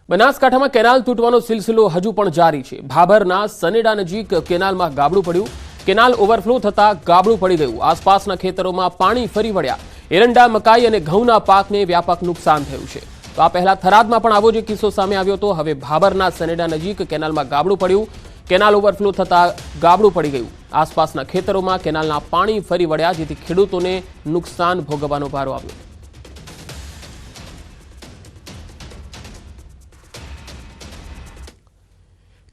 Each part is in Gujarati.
બનાસકાંઠામાં કેનાલ તૂટવાનો સિલસિલો હજુ પણ જારી છે। ભાભરના સનેડા નજીક કેનાલમાં ગાબડું પડ્યું। કેનાલ ઓવરફ્લો થતા ગાબડું પડી ગયું। આસપાસના ખેતરોમાં પાણી ફરી વળ્યા। એરંડા, મકાઈ અને ઘઉંના પાકને વ્યાપક નુકસાન થયું છે। તો આ પહેલા થરાદમાં પણ આવો જ કિસ્સો સામે આવ્યો હતો। હવે ભાભરના સનેડા નજીક કેનાલમાં ગાબડું પડ્યું। કેનાલ ઓવરફ્લો થતા ગાબડું પડી ગયું। આસપાસના ખેતરોમાં કેનાલના પાણી ફરી વળ્યા, જેથી ખેડૂતોને નુકસાન ભોગવવાનો વારો આવ્યો।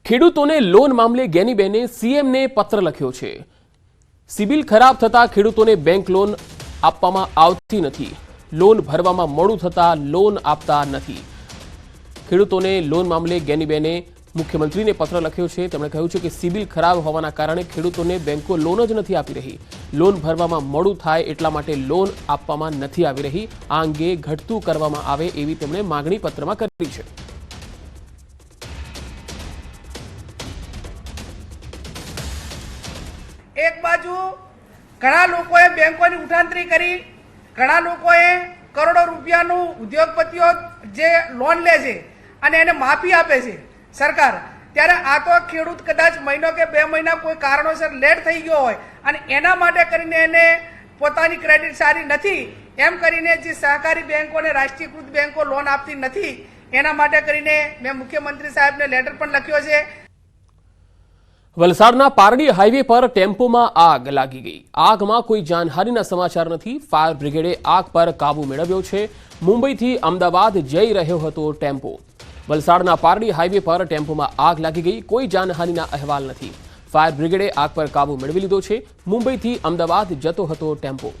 ખેડૂતોને લોન મામલે ગેનીબેને સીએમને પત્ર લખ્યો છે। સિબિલ ખરાબ થતા ખેડૂતોને બેંક લોન આપવામાં આવતી નથી। લોન ભરવામાં મોડું થતા લોન આપતા નથી। ખેડૂતોને લોન મામલે ગેનીબેને મુખ્યમંત્રીને પત્ર લખ્યો છે। તેમણે કહ્યું છે કે સિબિલ ખરાબ હોવાના કારણે ખેડૂતોને બેંકો લોન જ નથી આપી રહી। લોન ભરવામાં મોડું થાય એટલા માટે લોન આપવામાં નથી આવી રહી। આ અંગે ઘટતું કરવામાં આવે એવી તેમણે માંગણી પત્રમાં કરી છે। एक बाजू घणा लोकोए बेंकोनी उठांतरी करी, घणा लोकोए करोड़ों रूपियाનું ઉદ્યોગપતિઓ જે લોન લે છે અને એને માફી આપે છે સરકાર, ત્યારે આ તો ખેડૂત કદાચ મહિનો કે 2 મહિના કોઈ કારણોસર લેટ થઈ ગયો હોય અને એના માટે કરીને એને પોતાની ક્રેડિટ સારી નથી એમ કરીને જે સહકારી બેંકો અને રાષ્ટ્રીયકૃત બેંકો લોન આપતી નથી, એના માટે કરીને મેં મુખ્યમંત્રી સાહેબને લેટર પણ લખ્યો છે। વલસાડના પારડી હાઈવે પર ટેમ્પોમાં આગ લાગી ગઈ। આગમાં કોઈ જાનહાનિના સમાચાર નથી। ફાયર બ્રિગેડે આગ પર કાબુ મેળવ્યો છે। મુંબઈથી અમદાવાદ જઈ રહ્યો હતો ટેમ્પો। વલસાડના પારડી હાઈવે પર ટેમ્પોમાં આગ લાગી ગઈ। કોઈ જાનહાનિના અહેવાલ નથી। ફાયર બ્રિગેડે આગ પર કાબુ મેળવી લીધો છે। મુંબઈથી અમદાવાદ જતો હતો ટેમ્પો।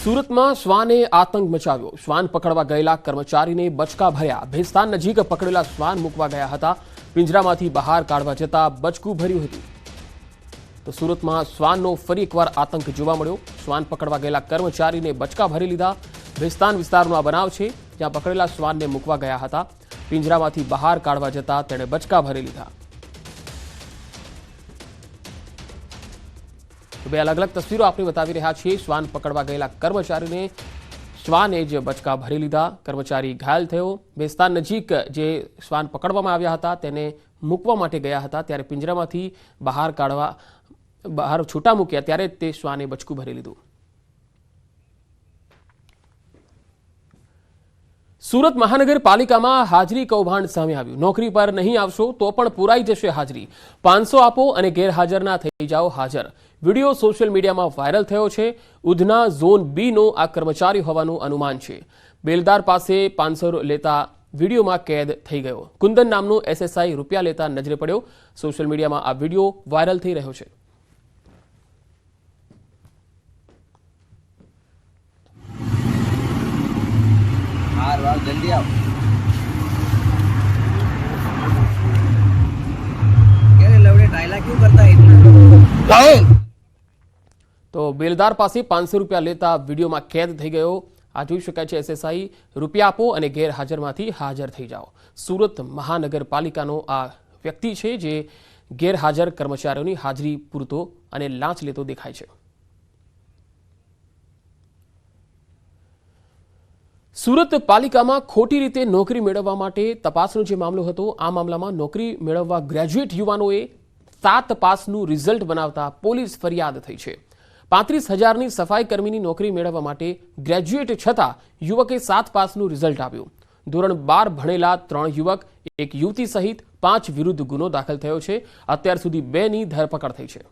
સુરતમાં શ્વાને આતંક મચાવ્યો। શ્વાન પકડવા ગયેલા કર્મચારીને બચકા ભર્યા। ભેસ્તાન નજીક પકડેલા શ્વાન મૂકવા ગયા હતા। પિંજરામાંથી બહાર કાઢવા જતા બચકું ભર્યું હતું। તો સુરતમાં શ્વાનનો ફરી એકવાર આતંક જોવા મળ્યો। શ્વાન પકડવા ગયેલા કર્મચારીને બચકા ભરી લીધા। ભેસ્તાન વિસ્તારનો આ બનાવ છે, જ્યાં પકડેલા શ્વાનને મૂકવા ગયા હતા। પિંજરામાંથી બહાર કાઢવા જતા તેણે બચકા ભરી લીધા। બે અલગ અલગ તસવીરો આપણે બતાવી રહ્યા છીએ। શ્વાન પકડવા ગયેલા કર્મચારીને શ્વાને જ બચકા ભરી લીધા। કર્મચારી ઘાયલ થયો। ભેસ્તાન નજીક જે શ્વાન પકડવામાં આવ્યા હતા તેને મૂકવા માટે ગયા હતા, ત્યારે પિંજરામાંથી બહાર છૂટા મૂક્યા ત્યારે તે શ્વાને બચકું ભરી લીધું। સુરત મહાનગરપાલિકામાં હાજરી કૌભાંડ સામે આવ્યું। નોકરી પર નહીં આવશો તો પણ પુરાઈ જશે હાજરી। 500 આપો અને ગેરહાજરના થઈ જાઓ હાજર। વિડીયો સોશિયલ મીડિયામાં વાયરલ થયો છે। ઉધના ઝોન બી નો આ કર્મચારી હોવાનું અનુમાન છે। બેલદાર પાસે 500 લેતા વિડીયોમાં કેદ થઈ ગયો। કુંદન નામનો એસએસઆઈ રૂપિયા લેતા નજરે પડ્યો। સોશિયલ મીડિયામાં આ વિડીયો વાયરલ થઈ રહ્યો છે। जल्दी आओ। लवड़े डायलॉग क्यों करता है इतना? तो बेलदार પાસે 500 રૂપિયા લેતા વિડીયોમાં કેદ થઈ ગયો। આ જોઈ શકાય છે। એસએસઆઈ રૂપિયા આપો અને ગેરહાજરમાંથી હાજર થઈ જાઓ। સુરત મહાનગરપાલિકાનો આ વ્યક્તિ છે જે ગેરહાજર કર્મચારીઓની હાજરી પૂરતો અને લાંચ લેતો દેખાય છે। સુરત પાલિકામાં ખોટી રીતે નોકરી મેળવવા માટે તપાસનો જે મામલો હતો, આ મામલામાં નોકરી મેળવવા ગ્રેજ્યુએટ યુવાનોએ 7 પાસનું રિઝલ્ટ બનાવતા પોલીસ ફરિયાદ થઈ છે। 35,000ની સફાઈ કર્મીની નોકરી મેળવવા માટે ગ્રેજ્યુએટ છતાં યુવકે 7 પાસનું રિઝલ્ટ આપ્યું। ધોરણ 12 ભણેલા 3 યુવક, એક યુવતી સહિત 5 વિરુદ્ધ ગુનો દાખલ થયો છે। અત્યાર સુધી 2ની ધરપકડ થઈ છે।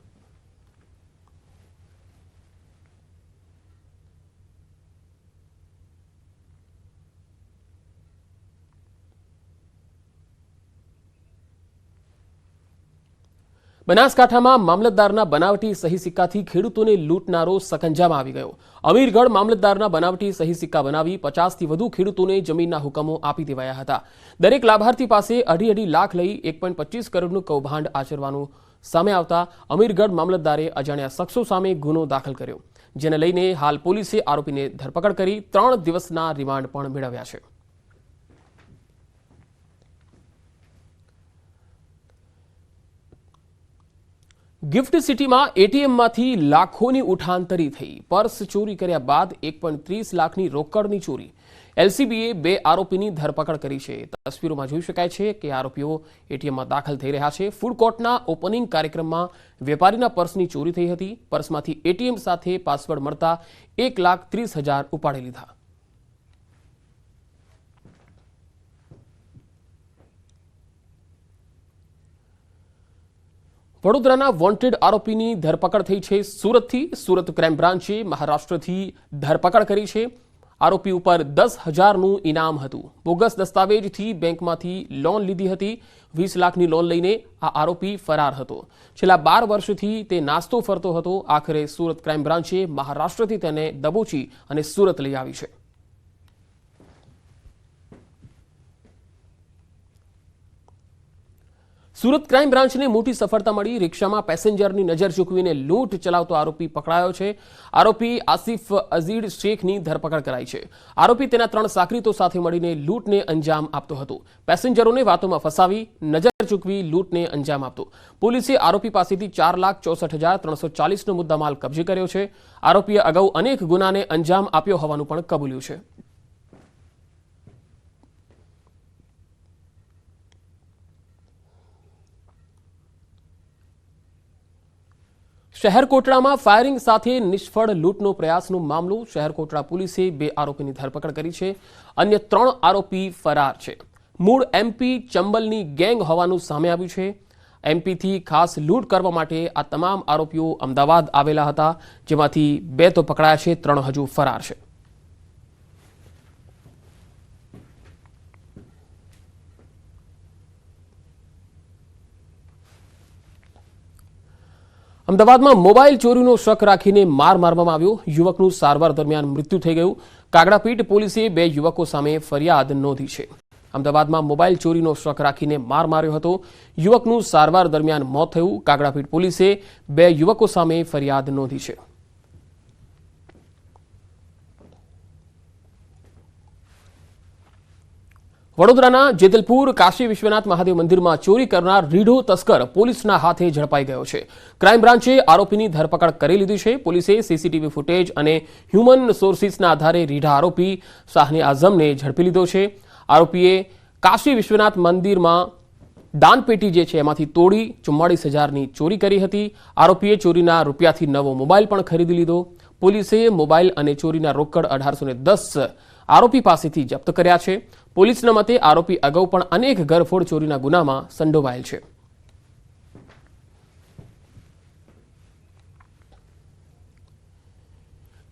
બનાસકાંઠામાં મામલતદારના બનાવટી સહી સિક્કાથી ખેડૂતોને લૂંટનારો સકંજામાં આવી ગયો। અમીરગઢ મામલતદારના બનાવટી સહી સિક્કા બનાવી 50થી વધુ ખેડૂતોને જમીનના હુકમો આપી દેવાયા હતા। દરેક લાભાર્થી પાસે 2.5 લાખ લઈ 1.25 કરોડનું કૌભાંડ આચરવાનું સામે આવતા અમીરગઢ મામલતદારે અજાણ્યા શખ્સો સામે ગુનો દાખલ કર્યો, જેને લઈને હાલ પોલીસે આરોપીને ધરપકડ કરી 3 દિવસના રિમાન્ડ પણ મેળવ્યા છે। ગિફ્ટ સિટીમાં એટીએમમાંથી લાખોની ઉઠાંતરી થઈ. પર્સ ચોરી કર્યા બાદ 1.30 લાખની રોકડની ચોરી. એલસીબીએ 2 આરોપીની ધરપકડ કરી છે. તસવીરોમાં જોઈ શકાય છે કે આરોપીઓ એટીએમમાં દાખલ થઈ રહ્યા છે. ફૂડ કોર્ટના ઓપનિંગ કાર્યક્રમમાં વેપારીના પર્સની ચોરી થઈ હતી. પર્સમાંથી એટીએમ સાથે પાસવર્ડ મળતા 1,30,000 ઉપાડી લીધા. વડોદરાના વોન્ટેડ આરોપીની ધરપકડ થઈ છે સુરતથી. સુરત ક્રાઇમ બ્રાન્ચે મહારાષ્ટ્રથી ધરપકડ કરી છે. આરોપી ઉપર 10,000નું ઇનામ હતું. બોગસ દસ્તાવેજથી બેંકમાંથી લોન લીધી હતી. 20 લાખની લોન લઈને આ આરોપી ફરાર હતો. છેલ્લા 12 વર્ષથી તે નાસ્તો ફરતો હતો. આખરે સુરત ક્રાઇમ બ્રાન્ચે મહારાષ્ટ્રથી તેને દબોચી અને સુરત લઈ આવી છે. સુરત ક્રાઇમ બ્રાન્ચને મોટી સફળતા મળી. રિક્ષામાં પેસેન્જરની નજર ચૂકવીને લૂંટ ચલાવતો આરોપી પકડાયો છે. આરોપી આસિફ અઝીડ શેખની ધરપકડ કરાઈ છે. આરોપી તેના 3 સાગરીતો સાથે મળીને લૂંટને અંજામ આપતો હતો. પેસેન્જરોને વાતોમાં ફસાવી નજર ચૂકવી લૂંટને અંજામ આપતો. પોલીસે આરોપી પાસેથી 4,64,340નો મુદ્દામાલ કબજે કર્યો છે. આરોપીએ અગાઉ અનેક ગુનાને અંજામ આપ્યો હોવાનું પણ કબૂલ્યું છે. શહેરકોટડામાં ફાયરિંગ સાથે નિષ્ફળ લૂંટનો પ્રયાસનો મામલો. શહેરકોટડા પોલીસે 2 આરોપીની ધરપકડ કરી છે. અન્ય 3 આરોપી ફરાર છે. મૂળ એમપી ચંબલની ગેંગ હોવાનું સામે આવ્યું છે. એમપીથી ખાસ લૂંટ કરવા માટે આ તમામ આરોપીઓ અમદાવાદ આવેલા હતા, જેમાંથી 2 તો પકડાયા છે, 3 હજુ ફરાર છે. અમદાવાદમાં મોબાઈલ ચોરીનો શક રાખીને માર મારવામાં આવ્યો. યુવકનું સારવાર દરમિયાન મૃત્યુ થઈ ગયું. કાગડાપીઠ પોલીસે 2 યુવકો સામે ફરિયાદ નોંધી છે. અમદાવાદમાં મોબાઈલ ચોરીનો શક રાખીને માર માર્યો હતો. યુવકનું સારવાર દરમિયાન મોત થયું. કાગડાપીઠ પોલીસે 2 યુવકો સામે ફરિયાદ નોંધી છે. વડોદરાના જેતલપુર કાશી વિશ્વનાથ મહાદેવ મંદિરમાં ચોરી કરનાર રીઢો તસ્કર પોલીસના હાથે ઝડપાઈ ગયો છે. ક્રાઇમ બ્રાન્ચે આરોપીની ધરપકડ કરી લીધી છે. પોલીસે સીસીટીવી ફૂટેજ અને હ્યુમન સોર્સિસના આધારે રીઢા આરોપી શાહને આઝમને ઝડપી લીધો છે. આરોપીએ કાશી વિશ્વનાથ મંદિરમાં દાનપેટી જે છે એમાંથી તોડી 44,000ની ચોરી કરી હતી. આરોપીએ ચોરીના રૂપિયાથી નવો મોબાઈલ પણ ખરીદી લીધો. પોલીસે મોબાઈલ અને ચોરીના રોકડ 1810 આરોપી પાસેથી જપ્ત કર્યા છે. પોલીસના મતે આરોપી અગાઉ પણ અનેક ઘરફોડ ચોરીના ગુનામાં સંડોવાયેલ છે.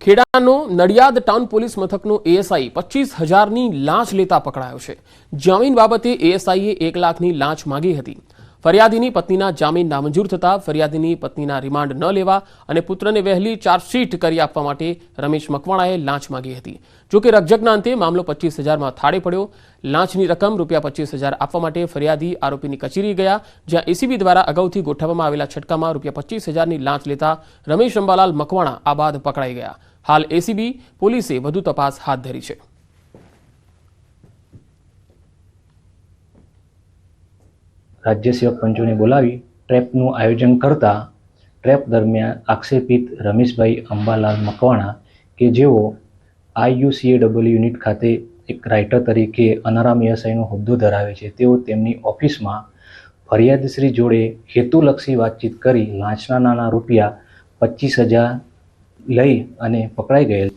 ખેડાનો નડિયાદ ટાઉન પોલીસ મથકનો એએસઆઈ 25,000ની લાંચ લેતા પકડાયો છે. જામીન બાબતે એએસઆઈએ 1 લાખની લાંચ માંગી હતી. ફરિયાદીની પત્નીના જામીન નામંજૂર થતા ફરિયાદીની પત્નીના રિમાન્ડ ન લેવા અને પુત્રને વહેલી ચાર્જશીટ કરી આપવા માટે રમેશ મકવાણાએ લાંચ માંગી હતી. જોકે રકઝકના અંતે મામલો 25,000માં થાળે પડ્યો. લાંચની રકમ ₹25,000 આપવા માટે ફરિયાદી આરોપીની કચેરી ગયા, જ્યાં એસીબી દ્વારા અગાઉથી ગોઠવવામાં આવેલા છટકામાં ₹25,000ની લાંચ લેતા રમેશ અંબાલાલ મકવાણા આ બાદ પકડાઈ ગયા. હાલ એસીબી પોલીસે વધુ તપાસ હાથ ધરી છે. રાજ્ય સેવક પંચોને બોલાવી ટ્રેપનું આયોજન કરતા ટ્રેપ દરમિયાન આક્ષેપિત રમેશભાઈ અંબાલાલ મકવાણા કે જેઓ IUCAW યુનિટ ખાતે એક રાઇટર તરીકે અનારામ એએસઆઈનો હોદ્દો ધરાવે છે, તેઓ તેમની ઓફિસમાં ફરિયાદીશ્રી જોડે હેતુલક્ષી વાતચીત કરી લાંચના નાના ₹25,000 લઈ અને પકડાઈ ગયેલ.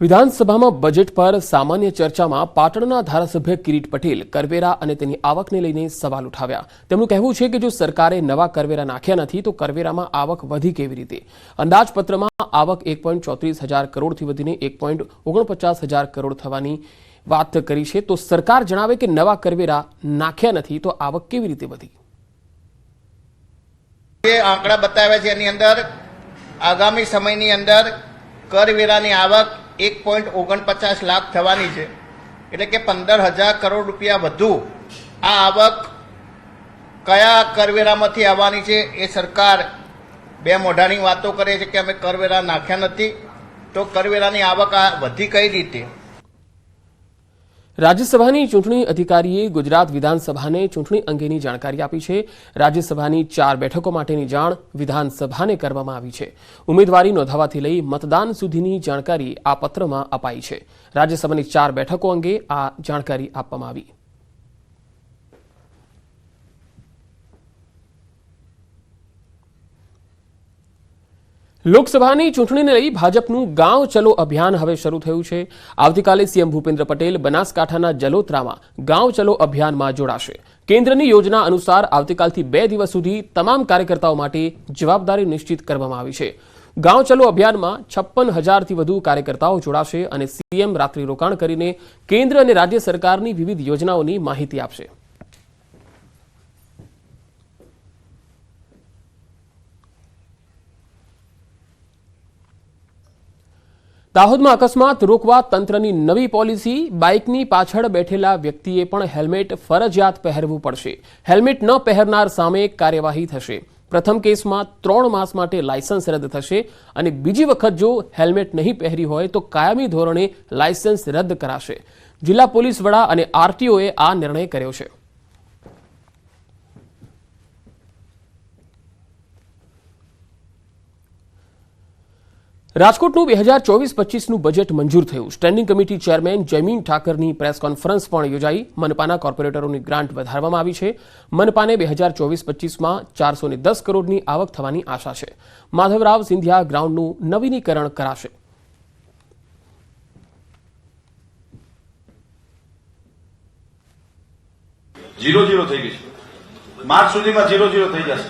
વિધાનસભામાં બજેટ પર સામાન્ય ચર્ચામાં પાટણના ધારાસભ્ય કિરીટ પટેલ કરવેરા અને તેની આવકને લઈને સવાલ ઉઠાવ્યા. તેમનું કહેવું છે કે જો સરકારે નવા કરવેરા નાખ્યા નથી તો કરવેરામાં આવક વધી કેવી રીતે? અંદાજપત્રમાં આવક 1.34,000 કરોડથી વધીને 1.49,000 કરોડ થવાની વાત કરી છે, તો સરકાર જણાવે કે નવા કરવેરા નાખ્યા નથી તો આવક કેવી રીતે વધી? જે આંકડા બતાવ્યા છે એની અંદર આગામી સમયની અંદર કરવેરાની આવક 1.49 લાખ થવાની છે, એટલે કે 15,000 કરોડ રૂપિયા વધુ આ આવક કયા કરવેરામાંથી આવવાની છે એ સરકાર બે મોઢાની વાતો કરે છે કે અમે કરવેરા નાખ્યા નથી, તો કરવેરાની આવક આ વધી કઈ રીતે? રાજ્યસભાની ચૂંટણી અધિકારીએ ગુજરાત વિધાનસભાને ચૂંટણી અંગેની જાણકારી આપી છે. રાજ્યસભાની 4 બેઠકો માટેની જાણ વિધાનસભાને કરવામાં આવી છે. ઉમેદવારી નોંધાવાથી લઈ મતદાન સુધીની જાણકારી આ પત્રમાં અપાઈ છે. રાજ્યસભાની 4 બેઠકો અંગે આ જાણકારી આપવામાં આવી. લોકસભાની ચૂંટણીને લઈ ભાજપનું ગાંવ ચલો અભિયાન હવે શરૂ થયું છે. આવતીકાલે સીએમ ભૂપેન્દ્ર પટેલ બનાસકાંઠાના જલોત્રામાં ગાંવ ચલો અભિયાનમાં જોડાશે. કેન્દ્રની યોજના અનુસાર આવતીકાલથી 2 દિવસ સુધી તમામ કાર્યકર્તાઓ માટે જવાબદારી નિશ્ચિત કરવામાં આવી છે. ગાંવ ચલો અભિયાનમાં 56,000થી વધુ કાર્યકર્તાઓ જોડાશે અને સીએમ રાત્રિ રોકાણ કરીને કેન્દ્ર અને રાજ્ય સરકારની વિવિધ યોજનાઓની માહિતી આપશે. દાહોદમાં અકસ્માત રોકવા તંત્રની નવી પોલિસી. બાઇકની પાછળ બેઠેલા વ્યક્તિએ પણ હેલ્મેટ ફરજિયાત પહેરવું પડશે. હેલ્મેટ ન પહેરનાર સામે કાર્યવાહી થશે. પ્રથમ કેસમાં 3 માસ માટે લાયસન્સ રદ થશે અને બીજી વખત જો હેલ્મેટ નહીં પહેરી હોય તો કાયમી ધોરણે લાયસન્સ રદ કરાશે. જિલ્લા પોલીસ વડા અને આરટીઓએ આ નિર્ણય કર્યો છે. રાજકોટનું 2024-25નું બજેટ મંજૂર થયું. સ્ટેન્ડિંગ કમિટી ચેરમેન જયમીન ઠાકરની પ્રેસ કોન્ફરન્સ પણ યોજાઈ. મનપાના કોર્પોરેટરોની ગ્રાન્ટ વધારવામાં આવી છે. મનપાને 2024-25માં 410 કરોડની આવક થવાની આશા છે. માધવરાવ સિંધિયા ગ્રાઉન્ડનું નવીનીકરણ કરાશે. જીરો થઈ ગઈ છે. માર્ચ સુધીમાં 0-0 થઈ જશે.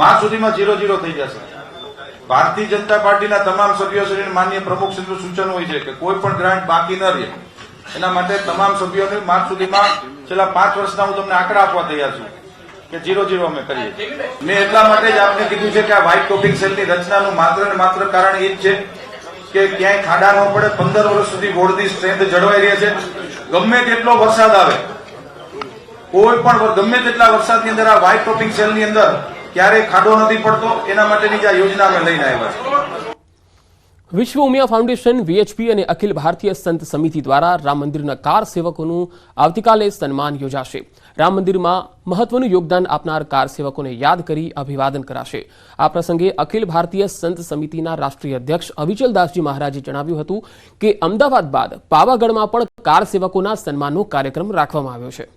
માર્ચ સુધીમાં 0-0 થઈ જશે. ભારતીય જનતા પાર્ટીના તમામ સભ્યોશ્રીને માનનીય પ્રમુખ શ્રીનું સૂચન હોય છે કે કોઈ પણ ગ્રાન્ટ બાકી ન રહે. એના માટે તમામ સભ્યોને માર્ચ સુધીમાં છેલ્લા 5 વર્ષના હું તમને આંકડા આપવા તૈયાર છું કે 0-0 અમે કરીએ. મેં એટલા માટે જ આપને કીધું છે કે આ વ્હાઇટ ટોપિંગ સેલની રચનાનું માત્ર ને માત્ર કારણ એ જ છે કે ક્યાંય ખાડા ન પડે. 15 વર્ષ સુધી બોર્ડની સ્ટ્રેન્થ જળવાઈ રહે છે. ગમે તેટલો વરસાદ આવે, કોઈ પણ ગમે તેટલા વરસાદની અંદર આ વ્હાઇટ ટોપિંગ સેલની અંદર ક્યારેય ખાડો નથી પડતો. એના માટેની જે યોજના અમે લઈને આવ્યા છે. વિશ્વ ઉમિયા ફાઉન્ડેશન, વીએચપી અને અખિલ ભારતીય સંત સમિતિ દ્વારા રામ મંદિરના કાર સેવકોનું આવતીકાલે સન્માન યોજાશે. રામ મંદિરમાં મહત્વનું યોગદાન આપનાર કાર સેવકોને યાદ કરી અભિવાદન કરાશે. આ પ્રસંગે અખિલ ભારતીય સંત સમિતિના રાષ્ટ્રીય અધ્યક્ષ અવિચલદાસજી મહારાજે જણાવ્યું હતું કે અમદાવાદ બાદ પાવાગઢમાં પણ કાર સેવકોના સન્માનનો કાર્યક્રમ રાખવામાં આવ્યો છે.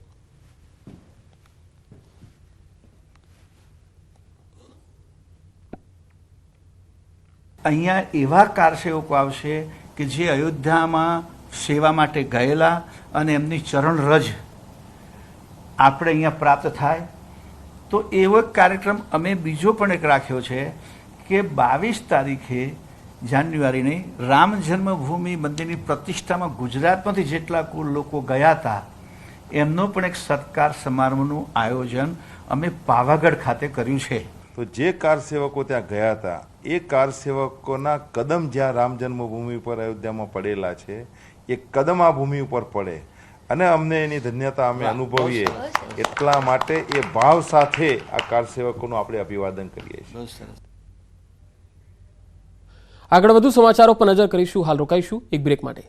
અહીંયા એવા કારસેવકો આવશે કે જે અયોધ્યામાં સેવા માટે ગયેલા અને એમની ચરણ રજ આપણે અહીંયા પ્રાપ્ત થાય. તો એવો એક કાર્યક્રમ અમે બીજો પણ એક રાખ્યો છે કે 22 તારીખે જાન્યુઆરીની રામ જન્મભૂમિ મંદિરની પ્રતિષ્ઠામાં ગુજરાતમાંથી જેટલા કુલ લોકો ગયા હતા એમનો પણ એક સત્કાર સમારંભનું આયોજન અમે પાવાગઢ ખાતે કર્યું છે. તો જે કાર સેવકો ત્યાં ગયા હતા એ કાર સેવકોના કદમ જ્યાં રામ જન્મભૂમિ પર અયોધ્યામાં પડેલા છે એ કદમ આ ભૂમિ ઉપર પડે અને અમને એની ધન્યતા અમે અનુભવીએ એટલા માટે એ ભાવ સાથે આ કાર સેવકોનું આપણે અભિવાદન કરીએ છીએ. આગળ વધુ સમાચારો પર નજર કરીશું. હાલ રોકાઈશું એક બ્રેક માટે.